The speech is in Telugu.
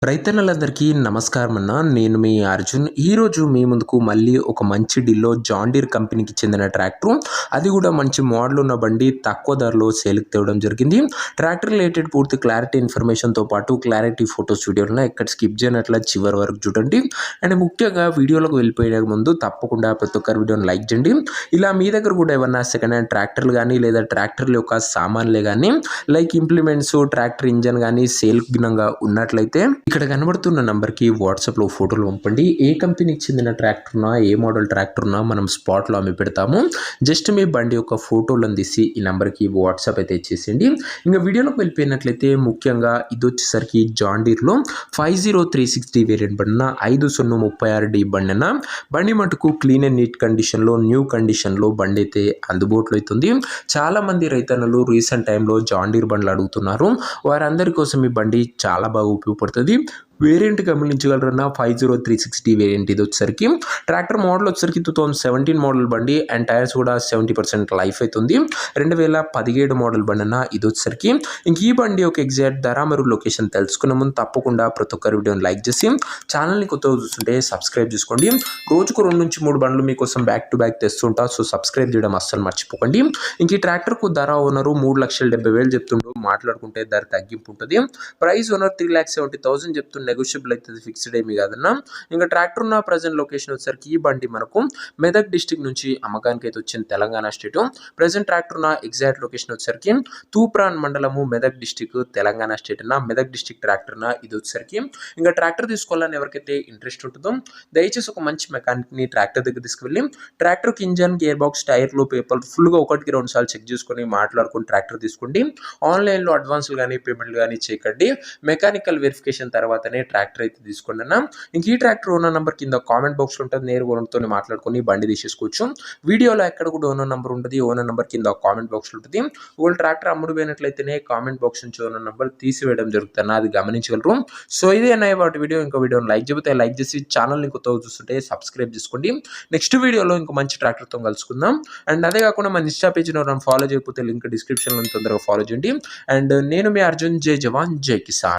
రైతన్నలందరికీ నమస్కారం అన్న. నేను మీ అర్జున్. ఈరోజు మీ ముందుకు మళ్ళీ ఒక మంచి డీల్‌లో జాన్ డీర్ కంపెనీకి చెందిన ట్రాక్టర్, అది కూడా మంచి మోడల్ ఉన్న బండి తక్కువ ధరలో సేల్‌కి తేవడం జరిగింది. ట్రాక్టర్ రిలేటెడ్ పూర్తి క్లారిటీ ఇన్ఫర్మేషన్‌తో పాటు క్లారిటీ ఫోటోస్ వీడియోలను ఎక్కడ స్కిప్ చేయనట్ల చివరి వరకు చూడండి. అండ్ ముఖ్యంగా వీడియోలోకి వెళ్ళిపోయే ముందు తప్పకుండా ప్రతి ఒక్కరు వీడియోని లైక్ చేయండి. ఇలా మీ దగ్గర కూడా ఏమన్నా సెకండ్ హ్యాండ్ ట్రాక్టర్లు కానీ లేదా ట్రాక్టర్ల యొక్క సామాన్లే కానీ లైక్ ఇంప్లిమెంట్స్, ట్రాక్టర్ ఇంజన్ కానీ సేల్‌కి గినంగా ఉన్నట్లయితే ఇక్కడ కనబడుతున్న నంబర్కి వాట్సాప్లో ఫోటోలు పంపండి. ఏ కంపెనీకి చెందిన ట్రాక్టర్నా, ఏ మోడల్ ట్రాక్టర్నా మనం స్పాట్లో అమ్మి పెడతాము. జస్ట్ మీ బండి యొక్క ఫోటోలను తీసి ఈ నెంబర్కి వాట్సాప్ అయితే ఇచ్చేసేయండి. ఇంకా వీడియోలోకి వెళ్ళిపోయినట్లయితే ముఖ్యంగా ఇది వచ్చేసరికి జాన్ డీర్లో 50360 వేరియంట్ బండిన 5036D బండిన బండి మటుకు క్లీన్ అండ్ నీట్ కండిషన్లో, న్యూ కండిషన్లో బండి అయితే అందుబాటులో అవుతుంది. చాలామంది రైతన్నలు రీసెంట్ టైంలో జాన్ డీర్ బండ్లు అడుగుతున్నారు. వారందరి కోసం ఈ బండి చాలా బాగా ఉపయోగపడుతుంది. వేరియంట్ గమనించగలరన్న 50360 వేరియంట్ ఇది వచ్చేసరికి ట్రాక్టర్ మోడల్ వచ్చేసరికి 2017 మోడల్ బండి అండ్ టైర్స్ కూడా 70% లైఫ్ అవుతుంది. 2017 మోడల్ బండి అన్న ఇది వచ్చేసరికి ఇంక ఈ బండి ఒక ఎగ్జాక్ట్ ధర మరియు లొకేషన్ తెలుసుకున్న ముందు తప్పకుండా ప్రతి ఒక్కరి వీడియోని లైక్ చేసి ఛానల్ని కొత్తగా చూస్తుంటే సబ్స్క్రైబ్ చేసుకోండి. రోజుకు 2 నుంచి 3 బండ్లు మీకోసం బ్యాక్ టు బ్యాక్ తెస్తుంటా. సో సబ్స్క్రైబ్ చేయడం అస్సలు మర్చిపోకండి. ఇంక ఈ ట్రాక్టర్కు ధర ఓనరు 3,70,000 చెప్తుండ్రు. మాట్లాడుకుంటే ధర తగ్గింపు ఉంటుంది. ప్రైస్ ఓనర్ 3,70,000 చెప్తుండే, నెగోషియబుల్ అయితే ఫిక్స్డ్ ఏమి కాదన్నా. ఇంకా ట్రాక్టర్ ఉన్న ప్రజెంట్ లొకేషన్ వచ్చేసరికి ఈ బండి మనకు మెదక్ డిస్టిక్ నుంచి అమ్మకానికి అయితే వచ్చింది, తెలంగాణ స్టేట్. ప్రజెంట్ ట్రాక్టర్ ఉన్న ఎగ్జాక్ట్ లొకేషన్ వచ్చేసరికి తూప్రాన్ మండలము, మెదక్ డిస్టిక్, తెలంగాణ స్టేట్ అన్న. మెదక్ డిస్టిక్ ట్రాక్టర్ ఇది వచ్చేసరికి ఇంకా ట్రాక్టర్ తీసుకోవాలని ఎవరికైతే ఇంట్రెస్ట్ ఉంటుందో దయచేసి ఒక మంచి మెకానిక్ని ట్రాక్టర్ దగ్గర తీసుకువెళ్ళి ట్రాక్టర్కి ఇంజన్, గేర్ బాక్స్, టైర్లు, పేపర్ ఫుల్గా 1-2 సార్లు చెక్ చేసుకొని మాట్లాడుకొని ట్రాక్టర్ తీసుకోండి. ఆన్లైన్లో అడ్వాన్స్లు కానీ పేమెంట్లు కానీ చేయకండి. మెకానికల్ వెరిఫికేషన్ తర్వాతనే ట్రాక్టర్ అయితే తీసుకోండి అన్న. ఇంక ఈ ట్రాక్టర్ ఓనర్ నెంబర్ కింద కామెంట్ బాక్స్లో ఉంటుంది. నేరుగా ఓనర్తో మాట్లాడుకొని బండి తీసేసుకోవచ్చు. వీడియోలో ఎక్కడ కూడా ఓనర్ నెంబర్ ఉంటుంది. ఓనర్ నెంబర్ కింద కామెంట్ బాక్స్లో ఉంటుంది. ఒకవేళ ట్రాక్టర్ అమ్ముడు పోయినట్లయితేనే కామెంట్ బాక్స్ నుంచి ఓనర్ నెంబర్ తీసివేయడం జరుగుతుంది, అది గమనించగలరు. సో ఇదే అన్న వాటి వీడియో. ఇంకో వీడియోని లైక్ చెబితే లైక్ చేసి ఛానల్ని కొత్తగా చూస్తుంటే సబ్స్క్రైబ్ చేసుకోండి. నెక్స్ట్ వీడియోలో ఇంకో మంచి ట్రాక్టర్తో కలుసుకుందాం. అండ్ అదే కాకుండా మన ఇన్స్టా పేజ్ని ఎవరైనా ఫాలో చేయకపోతే లింక్ డిస్క్రిప్షన్లో తొందరగా ఫాలో చేయండి. అండ్ నేను మీ అర్జున్. జై జవాన్ జై కిసాన్.